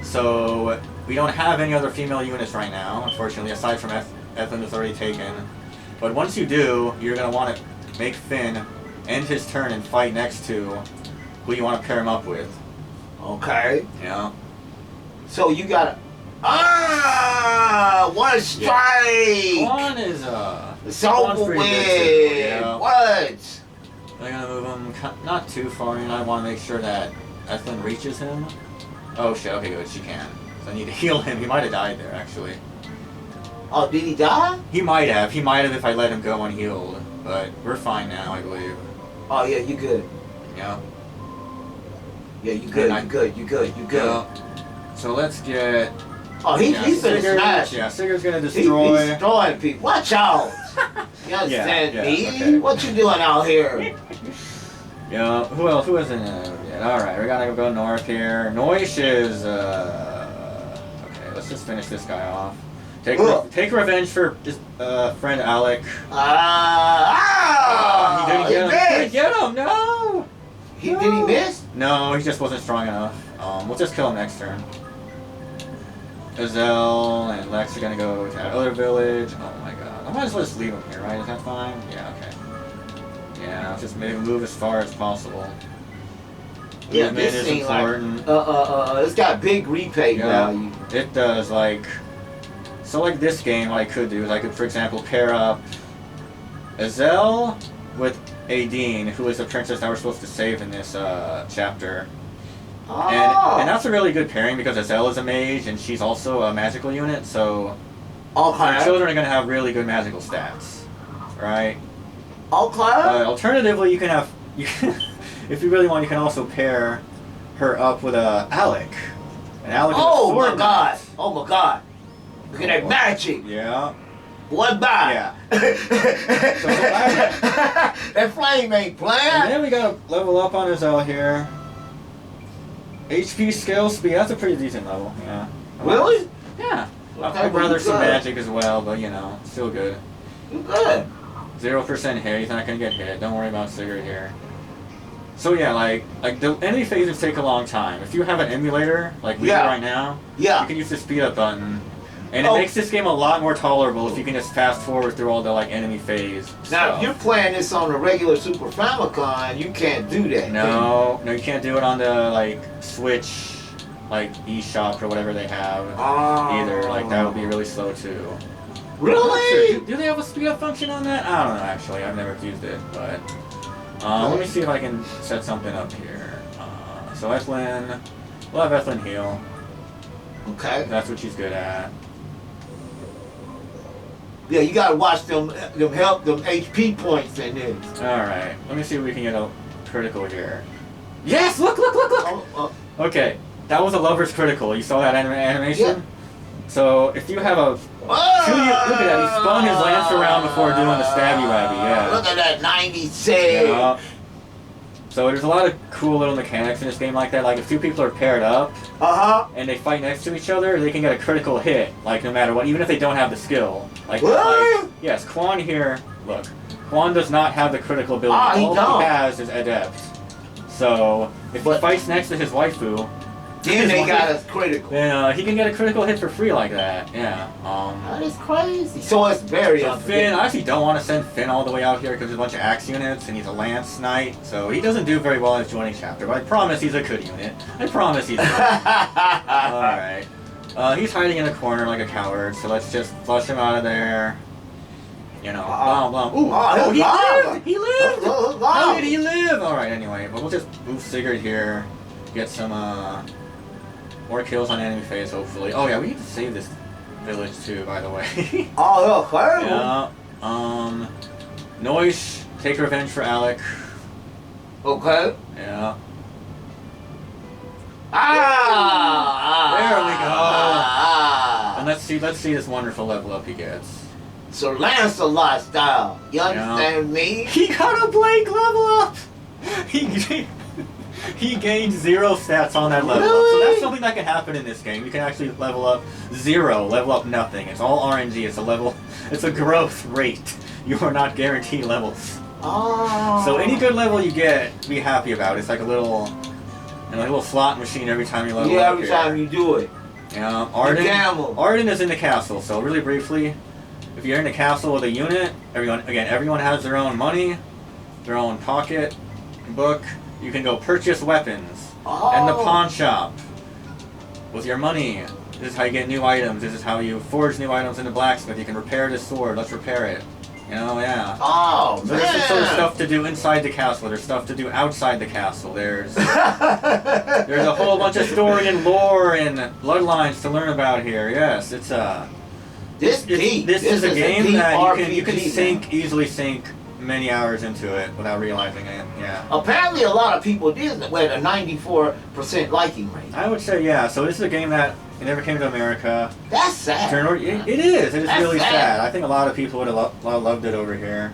Speaker 2: So we don't have any other female units right now, unfortunately, aside from Ethlyn is already taken. But once you do, you're going to want to make Finn end his turn and fight next to who you want to pair him up with.
Speaker 1: Okay.
Speaker 2: Yeah.
Speaker 1: So you got one strike!
Speaker 2: Quan is,
Speaker 1: it's over with!
Speaker 2: Yeah.
Speaker 1: What?
Speaker 2: I'm going to move him not too far in. I want to make sure that Ethlyn reaches him. Oh shit, okay good, she can. So I need to heal him. He might have died there, actually.
Speaker 1: Oh, did he die?
Speaker 2: He might have if I let him go unhealed. But we're fine now, I believe.
Speaker 1: Oh yeah, you good.
Speaker 2: Yeah.
Speaker 1: Yeah, you good, you good.
Speaker 2: Yeah. So let's get...
Speaker 1: Oh, he's gonna smash.
Speaker 2: Yeah, Sigurd's gonna destroy...
Speaker 1: He's destroying people. Watch out! You understand me?
Speaker 2: Okay.
Speaker 1: What you doing out here?
Speaker 2: Yeah, who else? Who isn't yet? Alright, we gotta go north here. Noish is... Okay, let's just finish this guy off. Take revenge for his friend Alec. He didn't get him, no!
Speaker 1: Did he miss?
Speaker 2: No, he just wasn't strong enough. We'll just kill him next turn. Azel and Lex are gonna go to that other village. Oh my god. I might as well just leave him here, right? Is that fine? Yeah, okay. Yeah, just maybe move as far as possible.
Speaker 1: Yeah,
Speaker 2: Movement
Speaker 1: this
Speaker 2: is
Speaker 1: thing
Speaker 2: important.
Speaker 1: It's got big repay value.
Speaker 2: It does, like... So like this game, what I could do is I could, for example, pair up Azel with Aideen, who is the princess that we're supposed to save in this chapter. And that's a really good pairing because Azel is a mage and she's also a magical unit, so our children are going to have really good magical stats, right?
Speaker 1: Okay.
Speaker 2: Alternatively, you can have, if you really want, you can also pair her up with Alec. And Alec is
Speaker 1: oh my god! Oh my god! Look at that magic!
Speaker 2: Yeah.
Speaker 1: What by?
Speaker 2: Yeah.
Speaker 1: That flame ain't playing.
Speaker 2: And then we gotta level up on Azel here. HP, skill, speed, that's a pretty decent level, yeah.
Speaker 1: Really?
Speaker 2: Yeah.
Speaker 1: Okay,
Speaker 2: I'd rather some magic as well, but you know, still good.
Speaker 1: You good.
Speaker 2: 0% hit, he's not gonna get hit. Don't worry about Sigurd here. So yeah, like the enemy phases take a long time. If you have an emulator, like we do right now, you can use the speed up button. And it makes this game a lot more tolerable if you can just fast forward through all the like enemy phase
Speaker 1: Now, if you're playing this on the regular Super Famicom, you can't do that.
Speaker 2: No, you can't do it on the like Switch, like eShop or whatever they have either. Like that would be really slow too.
Speaker 1: Really?
Speaker 2: Sure. Do they have a speed up function on that? I don't know actually. I've never used it, but let me see if I can set something up here. So Ethlyn, we'll have Ethlyn heal.
Speaker 1: Okay.
Speaker 2: That's what she's good at.
Speaker 1: Yeah, you gotta watch them HP points in this.
Speaker 2: Alright, let me see if we can get a critical here. Yes! Look! Okay, that was a lover's critical. You saw that animation?
Speaker 1: Yeah.
Speaker 2: So, if you have a... look at that, he spun his lance around before doing the stabby wabby, yeah.
Speaker 1: Look at that 90 save.
Speaker 2: Yeah. So there's a lot of cool little mechanics in this game like that. Like if two people are paired up and they fight next to each other, they can get a critical hit, like no matter what, even if they don't have the skill. Like yes, Quan here, look. Quan does not have the critical ability. All he has is adept. So if he fights next to his waifu,
Speaker 1: then they got us critical.
Speaker 2: Then he can get a critical hit for free like that. Yeah.
Speaker 1: That is crazy. So it's very
Speaker 2: Finn, I actually don't want to send Finn all the way out here because there's a bunch of axe units and he's a lance knight, so he doesn't do very well in his joining chapter. But I promise he's a good unit. I promise he's good. Alright. He's hiding in a corner like a coward, so let's just flush him out of there. You know, blah, blah. Ooh, he lived! He lived! How did he live? Alright, anyway, but we'll just move Sigurd here, get some, more kills on enemy phase, hopefully. Oh, yeah, we need to save this village, too, by the way.
Speaker 1: Yeah.
Speaker 2: Noish, take revenge for Alec.
Speaker 1: Okay.
Speaker 2: Yeah.
Speaker 1: There
Speaker 2: we go. And let's see this wonderful level up he gets.
Speaker 1: So Lancelot style, you understand me?
Speaker 2: He got a Blake level up! He gained 0 stats on that level up. So that's something that can happen in this game. You can actually level up 0, level up nothing. It's all RNG, it's a growth rate. You are not guaranteed levels.
Speaker 1: Oh.
Speaker 2: So any good level you get, be happy about. It's like a little slot machine every time you level up.
Speaker 1: Yeah, every time you do it.
Speaker 2: Yeah, Arden is in the castle, so really briefly, if you're in the castle with a unit, everyone has their own money, their own pocket book. You can go purchase weapons in the pawn shop with your money. This is how you get new items. This is how you forge new items in the blacksmith. You can repair this sword. Let's repair it. You know, yeah.
Speaker 1: Oh,
Speaker 2: so there's sort of stuff to do inside the castle. There's stuff to do outside the castle. There's a whole bunch of story and lore and bloodlines to learn about here. Yes, it's This is a game that you can easily sink many hours into it without realizing it. Yeah.
Speaker 1: Apparently, a lot of people did with a 94% liking rate.
Speaker 2: I would say yeah. So this is a game that it never came to America.
Speaker 1: That's sad.
Speaker 2: It is. It is really sad. I think a lot of people would have loved it over here.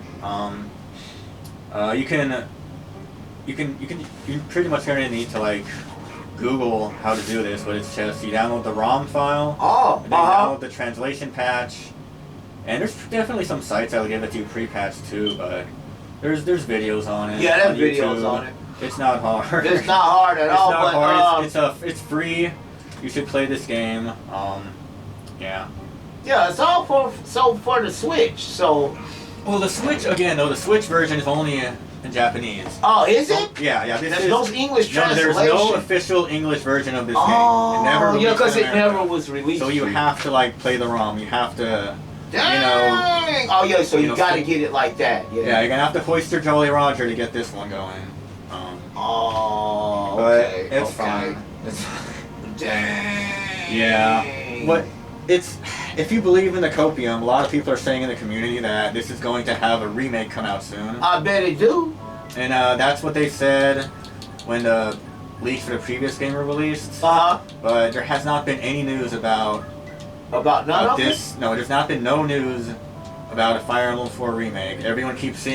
Speaker 2: You pretty much only need to like Google how to do this, but it's just you download the ROM file, and then download the translation patch, and there's definitely some sites that'll give it to you pre-patched too, but there's videos on it.
Speaker 1: Yeah, there's videos on it.
Speaker 2: It's not hard.
Speaker 1: It's not hard at all.
Speaker 2: It's not hard. It's free. You should play this game. Yeah.
Speaker 1: Yeah, it's all for the Switch. So.
Speaker 2: Well, the Switch again though. The Switch version is only in Japanese.
Speaker 1: Oh, is it?
Speaker 2: Yeah.
Speaker 1: There's no English translation.
Speaker 2: There's no official English version of this game. It never released
Speaker 1: because it never was released.
Speaker 2: So you have to like play the ROM. You have to.
Speaker 1: Dang! Oh yeah, so you gotta get it like that.
Speaker 2: Yeah, you're gonna have to hoist your Jolly Roger to get this one going.
Speaker 1: Okay.
Speaker 2: But it's fine. It's fine.
Speaker 1: Dang.
Speaker 2: Yeah. But if you believe in the copium, a lot of people are saying in the community that this is going to have a remake come out soon.
Speaker 1: I bet it do.
Speaker 2: And that's what they said when the leaks for the previous game were released. But there has not been any news about this. No, there's not been no news about a Fire Emblem 4 remake. Everyone keeps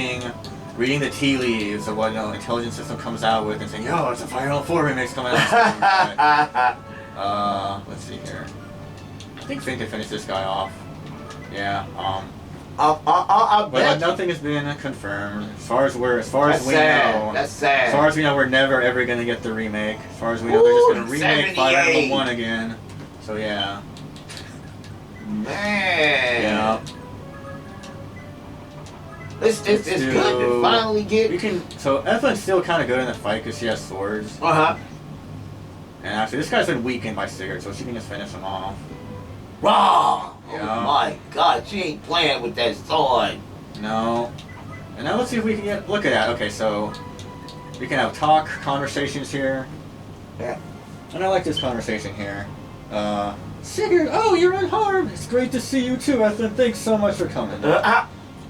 Speaker 2: reading the tea leaves of what Intelligent System comes out with and saying, yo, it's a Fire Emblem 4 remake's coming out soon. Let's see here. I think Finn can finish this guy off. Yeah. But nothing has been confirmed. As far as we know.
Speaker 1: That's sad.
Speaker 2: As far as we know, we're never ever gonna get the remake. As far as we know, they're just gonna remake Fire Emblem 1 again. So yeah.
Speaker 1: Man.
Speaker 2: Yeah.
Speaker 1: It's good to finally get.
Speaker 2: So Evelyn's still kind of good in the fight because she has swords. And actually, this guy's been weakened by Sigurd, so she can just finish him off.
Speaker 1: Wrong!
Speaker 2: Yeah.
Speaker 1: Oh my god, she ain't playing with that sword.
Speaker 2: No. And now let's see if we can look at that. Okay, so we can have conversations here.
Speaker 1: Yeah.
Speaker 2: And I like this conversation here. Sigurd, oh, you're unharmed. It's great to see you too, Ethan. Thanks so much for coming.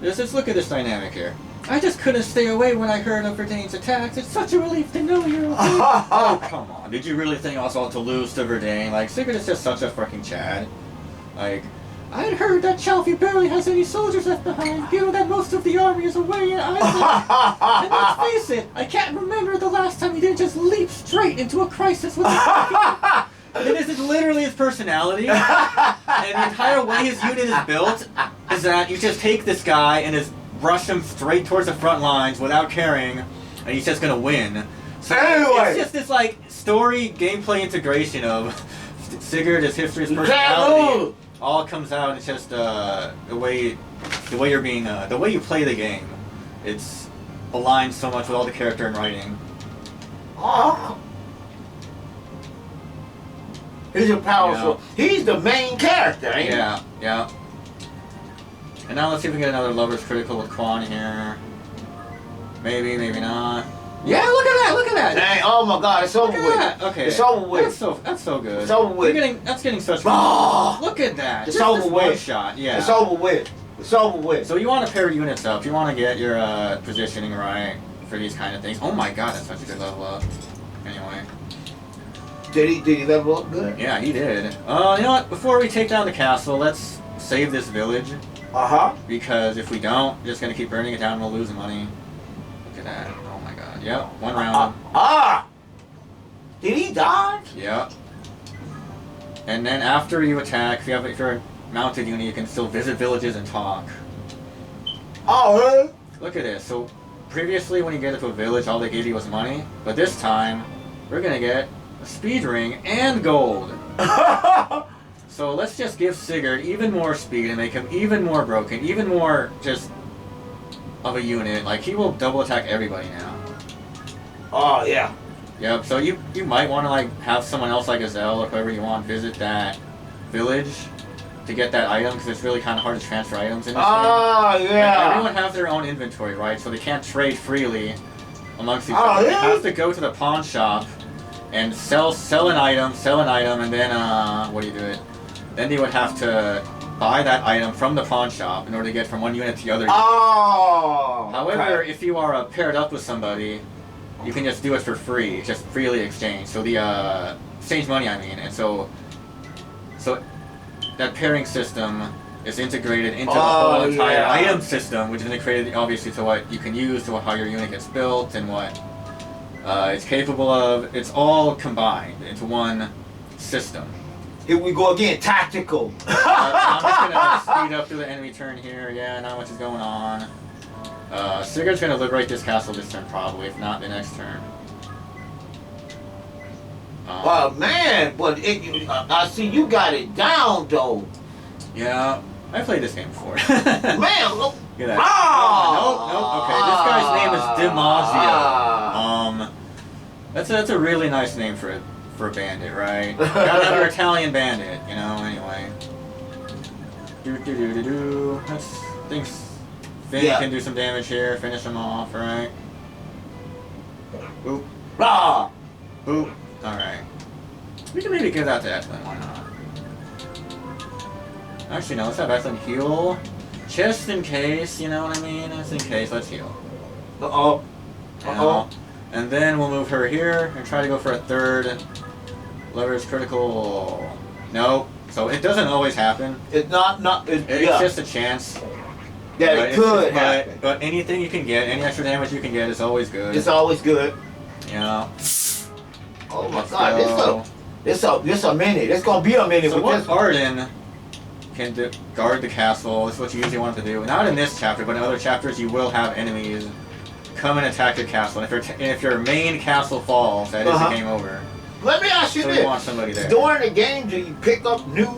Speaker 2: Let's look at this dynamic here. I just couldn't stay away when I heard of Verdane's attacks. It's such a relief to know you're okay. Oh, come on. Did you really think I was about to lose to Verdane? Like, Sigurd is just such a fucking Chad. Like, I had heard that Chalfie barely has any soldiers left behind, given that most of the army is away in Iceland. And let's face it, I can't remember the last time he didn't just leap straight into a crisis with a And this is literally his personality. And the entire way his unit is built is that you just take this guy and just rush him straight towards the front lines without caring, and he's just gonna win. So it's just this like story gameplay integration of Sigurd, his history, his personality. All comes out. It's just the way you're being, the way you play the game. It's aligned so much with all the character and writing.
Speaker 1: Oh. He's a powerful. Yeah. He's the main character, ain't he?
Speaker 2: Yeah. And now let's see if we can get another Lover's Critical with Quan here. Maybe, maybe not. Yeah, look at that!
Speaker 1: Dang, oh my God, it's over with.
Speaker 2: Okay.
Speaker 1: It's over with.
Speaker 2: That's so good.
Speaker 1: It's over with.
Speaker 2: That's getting such look at that.
Speaker 1: It's over with.
Speaker 2: One shot, yeah.
Speaker 1: It's over with. It's over with.
Speaker 2: So you want to pair units up. You want to get your positioning right for these kind of things. Oh my God, that's such a good level up. Anyway.
Speaker 1: Did he level up good?
Speaker 2: Yeah, he did. You know what? Before we take down the castle, let's save this village. Because if we don't, we're just gonna keep burning it down and we'll lose money. Look at that. Oh my God. Yep, one round.
Speaker 1: Did he dodge?
Speaker 2: Yep. And then after you attack, if you're a mounted unit, you can still visit villages and talk.
Speaker 1: Oh, really?
Speaker 2: Look at this. So previously, when you get into a village, all they gave you was money. But this time, we're gonna get a speed ring and gold. So let's just give Sigurd even more speed and make him even more broken, even more just of a unit. Like, he will double attack everybody now.
Speaker 1: Oh, yeah.
Speaker 2: Yep, so you might want to, like, have someone else like Azelle or whoever you want visit that village to get that item, because it's really kind of hard to transfer items in this game.
Speaker 1: Oh, yeah.
Speaker 2: Like, everyone has their own inventory, right? So they can't trade freely amongst each other. They have to go to the pawn shop and sell an item, and then, what do you do it? Then they would have to buy that item from the pawn shop in order to get from one unit to the other.
Speaker 1: Oh!
Speaker 2: However, if you are paired up with somebody, you can just do it for free, just freely exchange. So the, exchange money, I mean. And so that pairing system is integrated into the whole entire item system, which is integrated, obviously, to what you can use, to how your unit gets built, and what it's capable of. It's all combined into one system.
Speaker 1: Here we go again, tactical.
Speaker 2: I'm just gonna speed up through the enemy turn here. Yeah, not much is going on. Sigurd's gonna liberate this castle this turn, probably, if not the next turn.
Speaker 1: Man, but I see you got it down though.
Speaker 2: Yeah, I played this game before.
Speaker 1: Man, look.
Speaker 2: Look at that. Nope. Okay, this guy's name is DiMaggio. That's a really nice name for a bandit, right? Got another Italian bandit, you know. Anyway, That's thinks Finn can do some damage here. Finish him off, right? Boop.
Speaker 1: Blah.
Speaker 2: Boop. All right. We can maybe give that to Eklund. Why not? Actually, no. Let's have Eklund heal, just in case. You know what I mean? Just in case. Let's heal. And then we'll move her here and try to go for a third. Lover's critical. Nope. So it doesn't always happen.
Speaker 1: It's not. It's
Speaker 2: just a chance.
Speaker 1: Yeah, it could happen.
Speaker 2: But anything you can get, any extra damage you can get is always good.
Speaker 1: It's always good.
Speaker 2: Yeah.
Speaker 1: Oh my God! This a minute. It's gonna be a minute.
Speaker 2: So what Arden can guard the castle. This is what you usually want to do. Not in this chapter, but in other chapters, you will have enemies come and attack your castle. And if your main castle falls, that is the game over.
Speaker 1: Let me ask you this.
Speaker 2: So you want somebody there.
Speaker 1: During the game, do you pick up new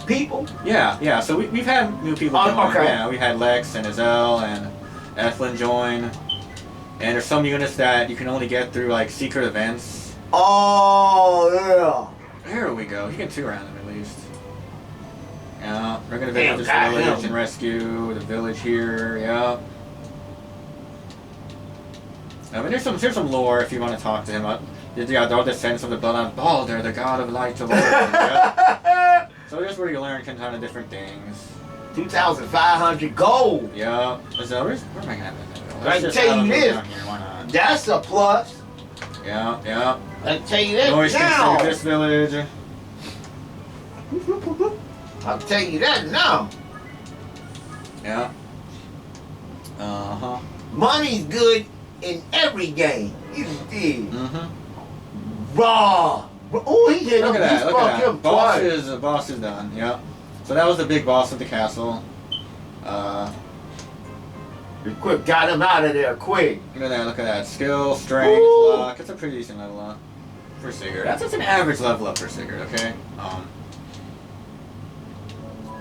Speaker 1: people?
Speaker 2: Yeah. So we've had new people join. Okay. Yeah, we had Lex and Azelle and Ethlyn join. And there's some units that you can only get through, like, secret events.
Speaker 1: Oh, yeah.
Speaker 2: There we go. You can 2-round them at least. Yeah, we're gonna visit this village and rescue the village here. Yeah. I mean, there's some lore if you want to talk to him. They're all descendants of the bloodline of Baldur, the god of light of Odin. So here's where you learn kind of different things.
Speaker 1: 2,500 gold.
Speaker 2: Yeah. So where am I gonna have that?
Speaker 1: I can tell you this.
Speaker 2: Why not?
Speaker 1: That's a plus.
Speaker 2: Yeah.
Speaker 1: I can tell you that
Speaker 2: Noise
Speaker 1: now.
Speaker 2: can save this village.
Speaker 1: I'll tell you that now.
Speaker 2: Yeah.
Speaker 1: Money's good in every game. You did. Raw. Oh, he hit him.
Speaker 2: Look at that.
Speaker 1: He
Speaker 2: Look
Speaker 1: struck
Speaker 2: at
Speaker 1: him
Speaker 2: that. Boss is done. Yeah. So that was the big boss of the castle.
Speaker 1: You quick got him out of there quick.
Speaker 2: Look at that. Look at that. Skill, strength,
Speaker 1: Ooh.
Speaker 2: luck. It's a pretty decent level up for Sigurd. That's an average level up for Sigurd. Okay. All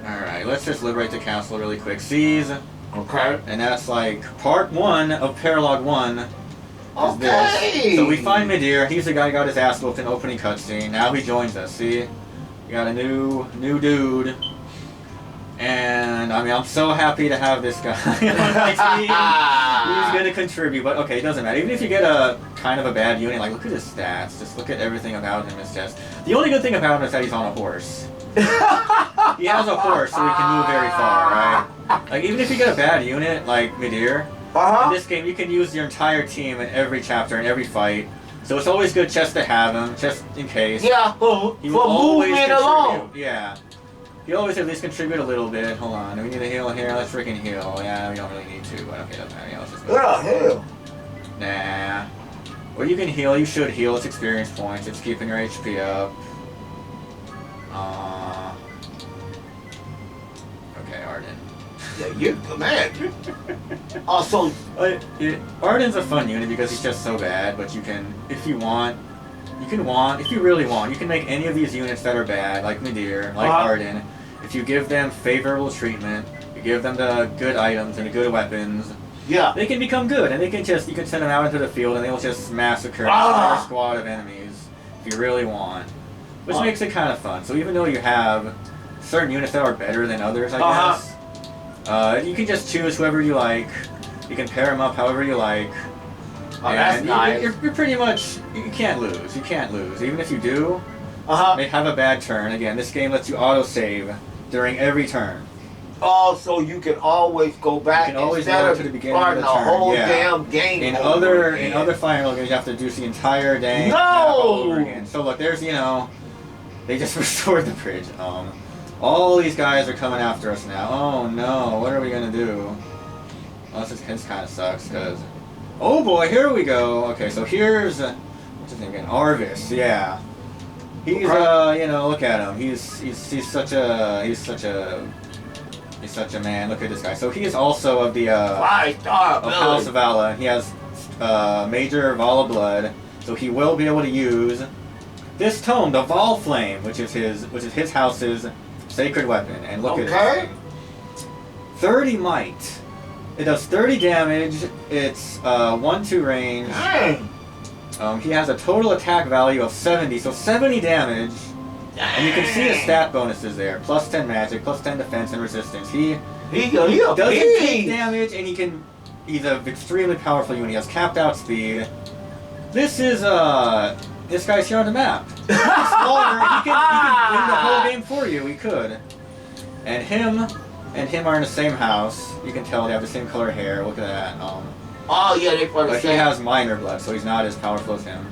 Speaker 2: right. Let's just liberate the castle really quick. Seize.
Speaker 1: Okay.
Speaker 2: And that's like part 1 of Paralog 1. Is
Speaker 1: Okay.
Speaker 2: this. So we find Midir. He's the guy who got his ass whooped in opening cutscene. Now he joins us. See, we got a new dude. And I mean, I'm so happy to have this guy on my team. He's gonna contribute, but okay, it doesn't matter. Even if you get a kind of a bad unit, like look at his stats. Just look at everything about him. It's just the only good thing about him is that he's on a horse. He has a horse, so he can move very far, right? Like even if you get a bad unit like Midir, in this game you can use your entire team in every chapter in every fight. So it's always good just to have him, just in case.
Speaker 1: Yeah, for movement alone.
Speaker 2: Yeah. You always at least contribute a little bit. Hold on, do we need a heal here? Let's freaking heal. Yeah, we don't really need to, but okay, doesn't matter. Yeah, let's just go.
Speaker 1: Yeah, hell.
Speaker 2: Nah. Well, you can heal. You should heal. It's experience points. It's keeping your HP up. Okay, Arden.
Speaker 1: Yeah, you're the man. Also,
Speaker 2: Arden's a fun unit because he's just so bad, but you can, if you really want, you can make any of these units that are bad, like Midir, like Arden. If you give them favorable treatment, you give them the good items and the good weapons,
Speaker 1: yeah,
Speaker 2: they can become good, and you can send them out into the field and they will just massacre an entire squad of enemies if you really want, which makes it kind of fun. So even though you have certain units that are better than others, I guess, you can just choose whoever you like. You can pair them up however you like.
Speaker 1: Oh, that's nice.
Speaker 2: You're pretty much, you can't lose. You can't lose. Even if you do, they have a bad turn. Again, this game lets you auto-save during every turn.
Speaker 1: Oh, so you can always go back.
Speaker 2: You can always
Speaker 1: instead
Speaker 2: go
Speaker 1: of
Speaker 2: to the beginning of the turn.
Speaker 1: whole
Speaker 2: Yeah.
Speaker 1: damn game.
Speaker 2: In other Fire Emblem games, you have to do the entire dang map all over again. So look, there's they just restored the bridge. All these guys are coming after us now. Oh no, what are we gonna do? Well, this kind of sucks because. Oh boy, here we go. Okay, so here's what's his name again? Arvis. Yeah, he's look at him. He's such a man. Look at this guy. So he is also of the of House of Vala. He has major Vala blood, so he will be able to use this tome, the Val Flame, which is his house's sacred weapon. And look at it. 30 might. It does 30 damage. It's 1-2 range. He has a total attack value of 70, so 70 damage. And you can see his stat bonuses there: plus 10 magic, plus 10 defense and resistance. He doesn't take damage, and he's an extremely powerful unit. He has capped out speed. This guy's here on the map. He's smaller. He can win the whole game for you. He could. And him are in the same house. You can tell they have the same color hair. Look at that.
Speaker 1: Oh yeah, they probably.
Speaker 2: But he has minor blood, so he's not as powerful as him.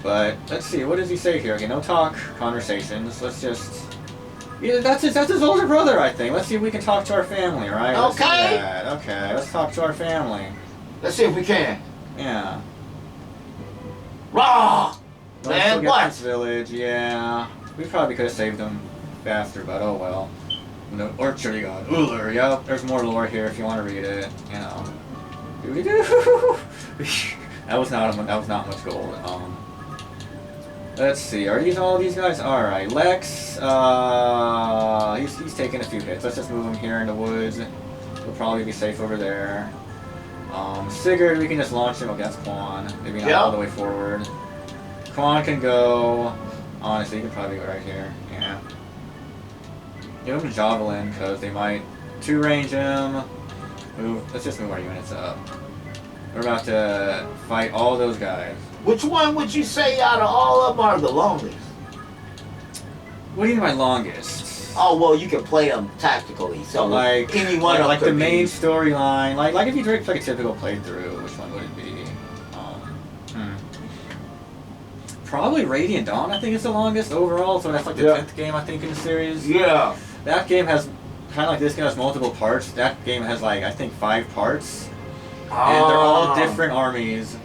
Speaker 2: But let's see, what does he say here? Okay, no talk, conversations. Let's just. Yeah, that's his older brother, I think. Let's see if we can talk to our family, right?
Speaker 1: Okay.
Speaker 2: Okay, let's talk to our family.
Speaker 1: Let's see if we can.
Speaker 2: Yeah.
Speaker 1: Raw.
Speaker 2: Man, what? This village, yeah. We probably could have saved him faster, but oh well. The orchard god, Uller. Yep, there's more lore here if you want to read it. Doo-doo-doo. That was not much gold. Let's see. Are these all these guys? All right, Lex. He's taking a few hits. Let's just move him here in the woods. He'll probably be safe over there. Sigurd, we can just launch him. Okay, that's Quan. Maybe not all the way forward. Quan can go. Honestly, he can probably go right here. Yeah. Give him a javelin because they might 2-range him. Let's just move our units up. We're about to fight all those guys.
Speaker 1: Which one would you say out of all of them are the longest?
Speaker 2: What do you mean by longest?
Speaker 1: Oh well, you can play them tactically. So
Speaker 2: like
Speaker 1: any one
Speaker 2: like the main storyline, like if you take like a typical playthrough, which one would it be? probably Radiant Dawn, I think, is the longest overall. So that's like the 10th game, I think, in the series.
Speaker 1: Yeah.
Speaker 2: That game has, kind of like this game has multiple parts. That game has, like, I think 5 parts. And they're all different armies.